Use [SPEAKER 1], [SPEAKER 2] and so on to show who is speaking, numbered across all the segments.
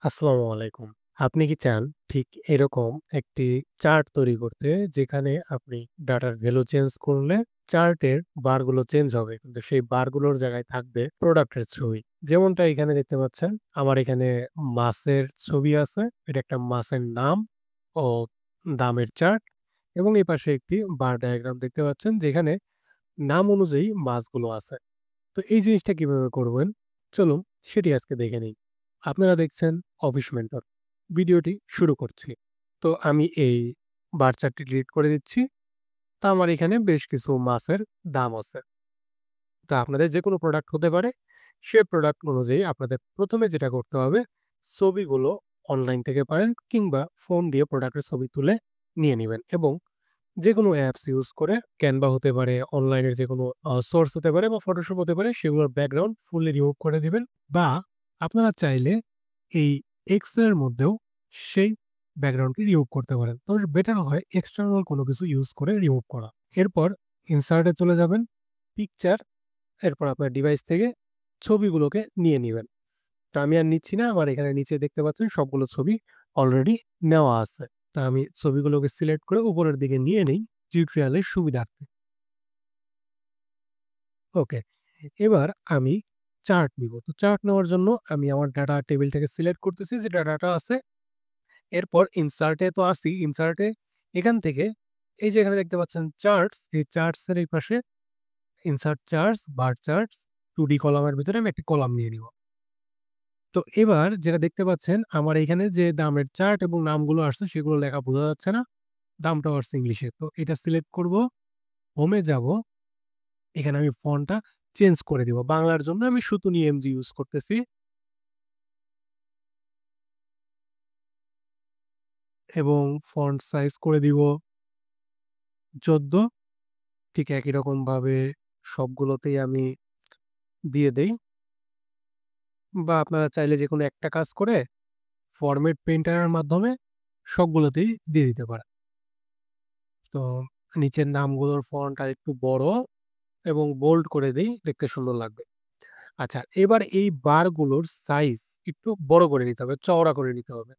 [SPEAKER 1] আসসালামু আলাইকুম। আপনি কি চান ঠিক এরকম একটি চার্ট তৈরি করতে যেখানে আপনি ডাটার ভ্যালু চেঞ্জ করলে চার্টের বারগুলো চেঞ্জ হবে। কিন্তু সেই বারগুলোর জায়গায় থাকবে প্রোডাক্টের ছবি। যেমনটা এখানে দেখতে পাচ্ছেন, আমার এখানে মাছের ছবি আছে। এটা একটা মাছের নাম ও দামের চার্ট এবং এই পাশে একটি বার ডায়াগ্রাম দেখতে পাচ্ছেন যেখানে নাম অনুযায়ী মাছগুলো আছে। তো এই জিনিসটা কিভাবে করবেন? চলুন সেটি আজকে দেখে নিই। আপনারা দেখছেন অফিস মেন্টর। ভিডিওটি শুরু করছি। তো আমি এই বার চার্টটি ডিলিট করে দিচ্ছি। তো আমার এখানে বেশ কিছু মাসের দাম আছে। তো আপনাদের যেকোনো প্রোডাক্ট হতে পারে। সে প্রোডাক্ট অনুযায়ী আপনাদের ১ম এ যেটা করতে হবে, ছবিগুলো অনলাইন থেকে পারেন কিংবা ফোন দিয়ে প্রোডাক্টের ছবি তুলে নিয়ে নিবেন এবং যেকোনো অ্যাপস ইউজ করে Canva হতে পারে, অনলাইনের যেকোনো সোর্স হতে পারে বা Photoshop হতে পারে, সেগুলোর ব্যাকগ্রাউন্ড ফুললি রিমুভ করে দিবেন বা আপনারা চাইলে এই Excel এর মধ্যেও সেই ব্যাকগ্রাউন্ডকে রিমুভ করতে পারেন। তবে বেটার হয় এক্সটার্নাল কোনো কিছু ইউজ করে রিমুভ করা। এরপর ইনসার্ট এ চলে যাবেন, পিকচার, এরপর আপনার ডিভাইস থেকে ছবিগুলোকে নিয়ে নিবেন। তো আমি আর নিচ্ছি না। আমার এখানে নিচে দেখতে পাচ্ছেন সবগুলো ছবি অলরেডি নেওয়া আছে। তা আমি ছবিগুলোকে সিলেক্ট করে উপরের দিকে নিয়ে নেই টিউটোরিয়ালের সুবিধার্থে। ওকে। এবার আমি চার্ট নিব। তো চার্ট নেওয়ার জন্য আমি আমার ডাটা টেবিলটাকে সিলেক্ট করতেছি যে ডাটাটা আছে। এরপর ইনসার্ট এ তো আছি। ইনসার্ট এ এখান থেকে এই যে এখানে দেখতে পাচ্ছেন চার্টস, এই চার্টস এর এই পাশে ইনসার্ট চার্টস, বার চার্টস 2D কলামের ভিতরে আমি একটি কলাম নিয়ে নিব। তো এবার যেটা দেখতে পাচ্ছেন আমার এখানে যে দামের চার্ট এবং নামগুলো আসছে সেগুলো লেখা বোঝা যাচ্ছে না। দামটাও আসছে ইংলিশে। তো এটা সিলেক্ট করব, হোমে যাব। এখানে আমি ফন্টটা চেঞ্জ করে দিব। বাংলার জন্য আমি সুতুনি এমজি ইউজ করতেছি এবং ফন্ট সাইজ করে দিব ১৪। ঠিক একই রকমভাবে সবগুলোতেই আমি দিয়ে দেই বা আপনারা চাইলে যেকোনো একটা কাজ করে ফরমেট পেইন্টারের মাধ্যমে সবগুলোতেই দিয়ে দিতে পারেন। তো নিচের নামগুলোর ফন্ট আরেকটু বড় এবং বোল্ড করে দেই, দেখতে সুন্দর লাগবে। আচ্ছা, এবার এই বারগুলোর সাইজ একটু বড় করে নিতে হবে, চওড়া করে নিতে হবে।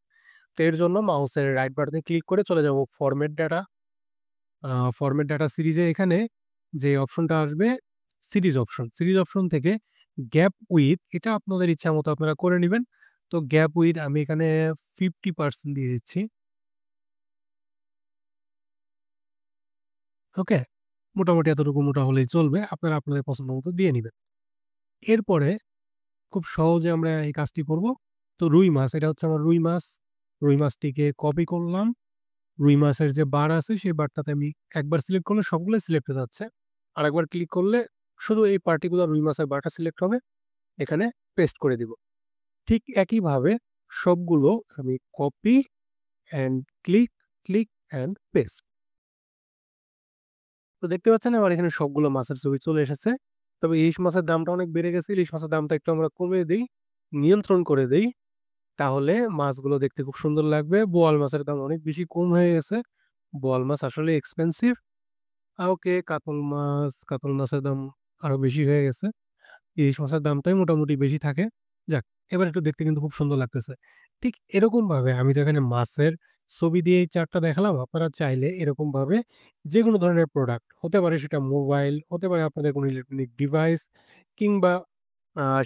[SPEAKER 1] তো এর জন্য মাউসের রাইট বাটনে ক্লিক করে চলে যাব ফরমেট ডাটা। ফরমেট ডাটা সিরিজে এখানে যে অপশনটা আসবে সিরিজ অপশন। সিরিজ অপশন থেকে গ্যাপ উইথ এটা আপনাদের ইচ্ছা মতো আপনারা করে নিবেন। তো গ্যাপ উইথ আমি এখানে 50% দিয়ে দিচ্ছি। ওকে? মোটামুটি এতটুকু মোটা হলেই চলবে। আপনারা আপনাদের পছন্দ মতো দিয়ে নিবেন। এরপরে খুব সহজে আমরা এই কাজটি করব। তো রুই মাছ, এটা হচ্ছে আমার রুই মাছ। রুই মাছটিকে কপি করলাম। রুই মাছের যে বার আছে সেই বারটাতে আমি একবার সিলেক্ট করলে সবগুলোই সিলেক্ট হয়ে যাচ্ছে। আরেকবার ক্লিক করলে শুধু এই পার্টিকুলার রুই মাছের বারটা সিলেক্ট হবে। এখানে পেস্ট করে দিব। ঠিক একইভাবে সবগুলো আমি copy and click, click and paste. তো দেখতে পাচ্ছেন আমার এখানে সবগুলো মাছের ছবি চলে এসেছে। তবে ইলিশ মাছের দামটা অনেক বেড়ে গেছে। ইলিশ মাছের দামটা একটু আমরা কমিয়ে দেই, নিয়ন্ত্রণ করে দেই। তাহলে মাছগুলো দেখতে খুব সুন্দর লাগবে। বোয়াল মাছের দাম অনেক বেশি কম হয়ে গেছে। বোয়াল মাছ আসলে এক্সপেনসিভ। ওকে, কাতল মাছের দাম আরো বেশি হয়ে গেছে। ইলিশ মাছের দামটাই মোটামুটি বেশি থাকে। যাক, এবার একটু দেখতে কিন্তু খুব সুন্দর লাগতেছে। ঠিক এরকমভাবে আমি তো এখানে মাছের ছবি দিয়ে এই চার্টটা দেখালাম। আপনারা চাইলে এরকমভাবে যেকোনো ধরনের প্রোডাক্ট হতে পারে, সেটা মোবাইল, হতে পারে আপনাদের কোনো ইলেকট্রনিক ডিভাইস কিংবা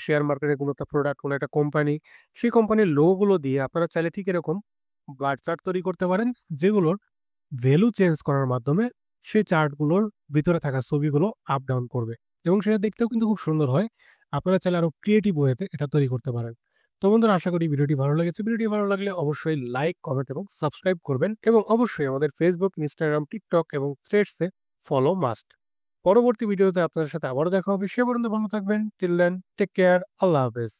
[SPEAKER 1] শেয়ার মার্কেটের কোনো একটা প্রোডাক্ট, কোনো একটা কোম্পানি, সেই কোম্পানির লোগোগুলো দিয়ে আপনারা চাইলে ঠিক এরকম বার চার্ট তৈরি করতে পারেন, যেগুলোর ভ্যালু চেঞ্জ করার মাধ্যমে সেই চার্টগুলোর ভিতরে থাকা ছবিগুলো আপ ডাউন করবে এবং সেটা দেখতেও কিন্তু খুব সুন্দর হয়। আপনারা চাইলে আরো ক্রিয়েটিভ ওয়েতে এটা তৈরি করতে পারেন। তো বন্ধুরা, আশা করি ভিডিওটি ভালো লেগেছে। ভিডিওটি ভালো লাগলে অবশ্যই লাইক, কমেন্ট এবং সাবস্ক্রাইব করবেন এবং অবশ্যই আমাদের ফেসবুক, ইনস্টাগ্রাম, টিকটক এবং থ্রেডসে ফলো মাস্ট। পরবর্তী ভিডিওতে আপনাদের সাথে আবারও দেখা হবে। সে পর্যন্ত ভালো থাকবেন। Till then, take care. আল্লাহ হাফেজ।